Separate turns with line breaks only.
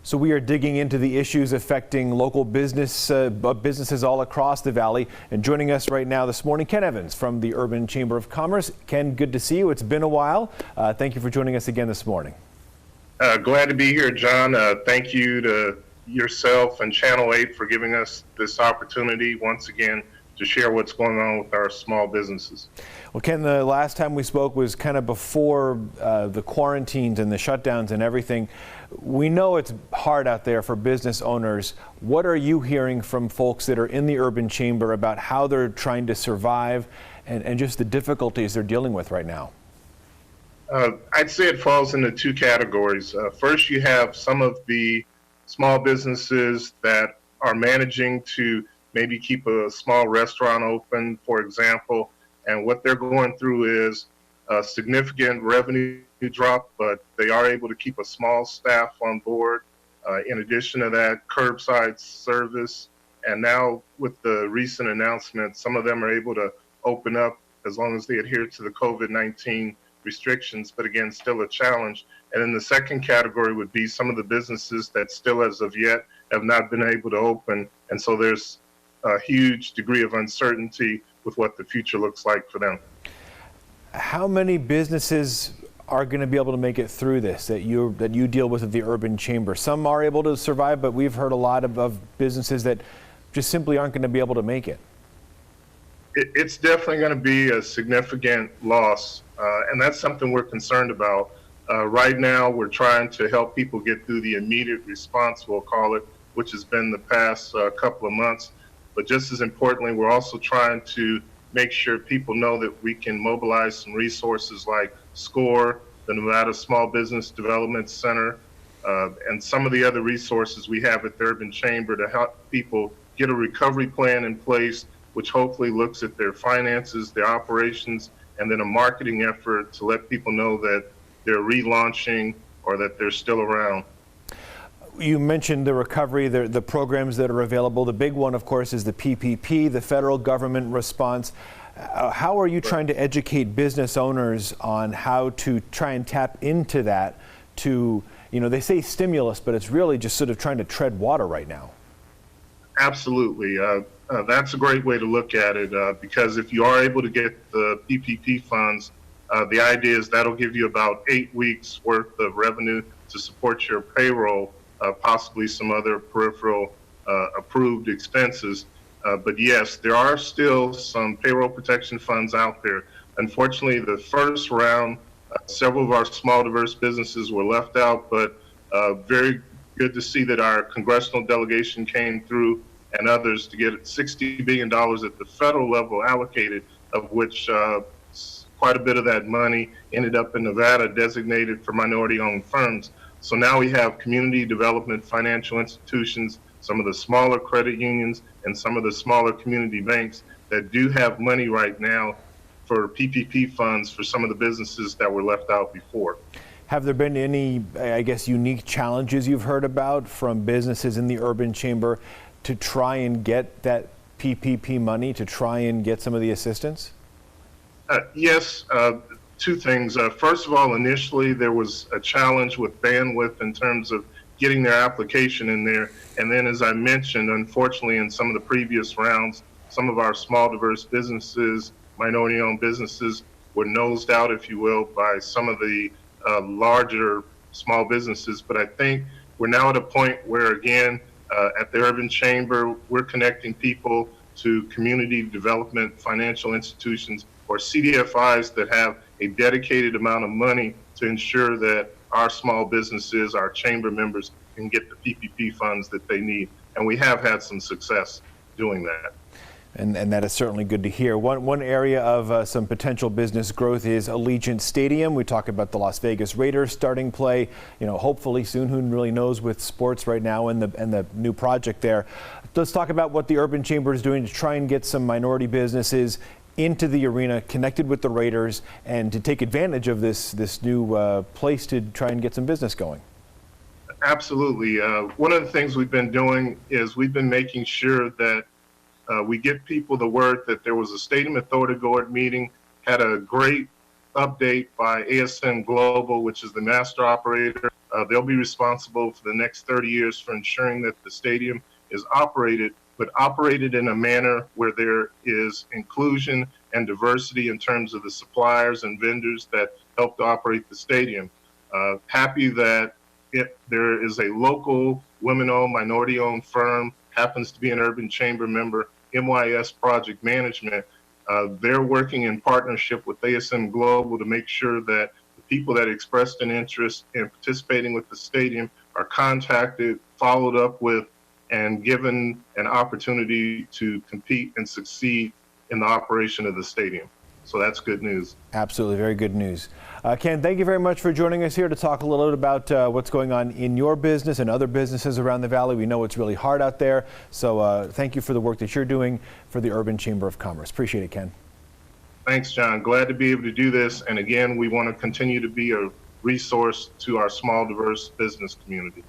So we are digging into the issues affecting local businesses all across the valley. And joining us right now this morning, Ken Evans from the Urban Chamber of Commerce. Ken, good to see you. It's been a while. Thank you for joining us again this morning.
Glad to be here, John. Thank you to yourself and Channel 8 for giving us this opportunity once again to share what's going on with our small businesses.
Well, Ken, the last time we spoke was kind of before the quarantines and the shutdowns and everything. We know it's hard out there for business owners. What are you hearing from folks that are in the Urban Chamber about how they're trying to survive and just the difficulties they're dealing with right now?
I'd say it falls into two categories. First, you have some of the small businesses that are managing to maybe keep a small restaurant open, for example, and what they're going through is a significant revenue drop, but they are able to keep a small staff on board. In addition to that, curbside service, and now with the recent announcement, some of them are able to open up as long as they adhere to the COVID-19 restrictions, but again, still a challenge. And then the second category would be some of the businesses that still as of yet have not been able to open, and so there's a huge degree of uncertainty with what the future looks like for them.
How many businesses are going to be able to make it through this that you deal with at the Urban Chamber? Some are able to survive, but we've heard a lot of businesses that just simply aren't going to be able to make it.
It's definitely going to be a significant loss, and that's something we're concerned about. Right now, we're trying to help people get through the immediate response, we'll call it, which has been the past couple of months. But just as importantly, we're also trying to make sure people know that we can mobilize some resources like SCORE, the Nevada Small Business Development Center, and some of the other resources we have at the Urban Chamber to help people get a recovery plan in place, which hopefully looks at their finances, their operations, and then a marketing effort to let people know that they're relaunching or that they're still around.
You mentioned the recovery, the programs that are available. The big one, of course, is the PPP, the federal government response. How are you trying to educate business owners on how to try and tap into that to, they say stimulus, but it's really just sort of trying to tread water right now?
Absolutely. That's a great way to look at it because if you are able to get the PPP funds, the idea is that'll give you about 8 weeks worth of revenue to support your payroll, possibly some other peripheral approved expenses. But yes, there are still some payroll protection funds out there. Unfortunately, the first round, several of our small diverse businesses were left out, but very good to see that our congressional delegation came through and others to get $60 billion at the federal level allocated, of which quite a bit of that money ended up in Nevada designated for minority-owned firms. So now we have community development financial institutions, some of the smaller credit unions, and some of the smaller community banks that do have money right now for PPP funds for some of the businesses that were left out before.
Have there been any, I guess, unique challenges you've heard about from businesses in the Urban Chamber to try and get that PPP money, to try and get some of the assistance?
Yes. Two things. First of all, initially there was a challenge with bandwidth in terms of getting their application in there. And then, as I mentioned, unfortunately, in some of the previous rounds, some of our small diverse businesses, minority-owned businesses, were nosed out, if you will, by some of the larger small businesses. But I think we're now at a point where, again, at the Urban Chamber, we're connecting people to community development financial institutions or CDFIs that have a dedicated amount of money to ensure that our small businesses, our chamber members, can get the PPP funds that they need. And we have had some success doing that.
And that is certainly good to hear. One area of some potential business growth is Allegiant Stadium. We talk about the Las Vegas Raiders starting play, hopefully soon. Who really knows with sports right now and the new project there. Let's talk about what the Urban Chamber is doing to try and get some minority businesses into the arena, connected with the Raiders, and to take advantage of this new place to try and get some business going.
Absolutely. One of the things we've been doing is we've been making sure that we get people the word that there was a Stadium Authority Board meeting, had a great update by ASM Global, which is the master operator. They'll be responsible for the next 30 years for ensuring that the stadium is operated, but operated in a manner where there is inclusion and diversity in terms of the suppliers and vendors that help to operate the stadium. Happy that there is a local women-owned, minority-owned firm, happens to be an Urban Chamber member, MYS Project Management. They're working in partnership with ASM Global to make sure that the people that expressed an interest in participating with the stadium are contacted, followed up with, and given an opportunity to compete and succeed in the operation of the stadium. So that's good news.
Absolutely, very good news. Ken, thank you very much for joining us here to talk a little bit about what's going on in your business and other businesses around the Valley. We know it's really hard out there, so thank you for the work that you're doing for the Urban Chamber of Commerce. Appreciate it, Ken.
Thanks, John. Glad to be able to do this. And again, we want to continue to be a resource to our small, diverse business community.